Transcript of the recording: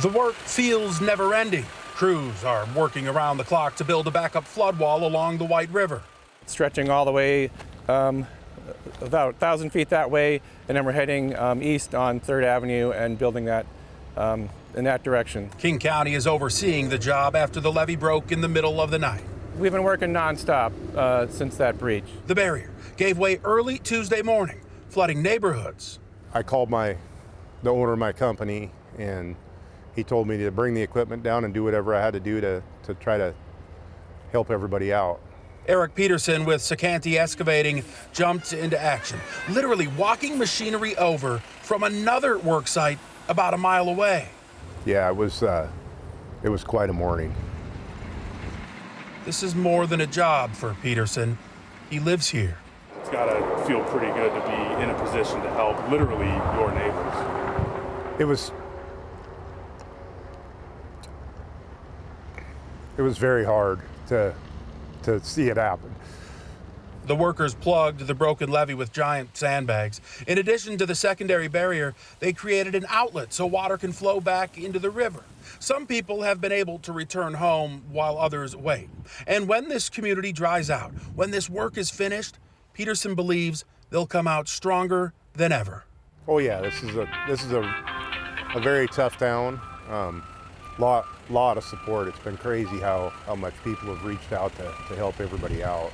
The work feels never-ending. Crews are working around the clock to build a backup flood wall along the White River. Stretching all the way about 1,000 feet that way, and then we're heading east on 3rd Avenue and building that in that direction. King County is overseeing the job after the levee broke in the middle of the night. We've been working nonstop since that breach. The barrier gave way early Tuesday morning, flooding neighborhoods. I called the owner of my company, and he told me to bring the equipment down and do whatever I had to do to try to help everybody out. Eric Peterson with Secante Excavating jumped into action, literally walking machinery over from another work site about a mile away. Yeah, it was quite a morning. This is more than a job for Peterson. He lives here. It's got to feel pretty good to be in a position to help literally your neighbors. It was very hard to see it happen. The workers plugged the broken levee with giant sandbags. In addition to the secondary barrier, they created an outlet so water can flow back into the river. Some people have been able to return home while others wait. And when this community dries out, when this work is finished, Peterson believes they'll come out stronger than ever. Oh yeah, this is a very tough town. Lot of support. It's been crazy how much people have reached out to help everybody out.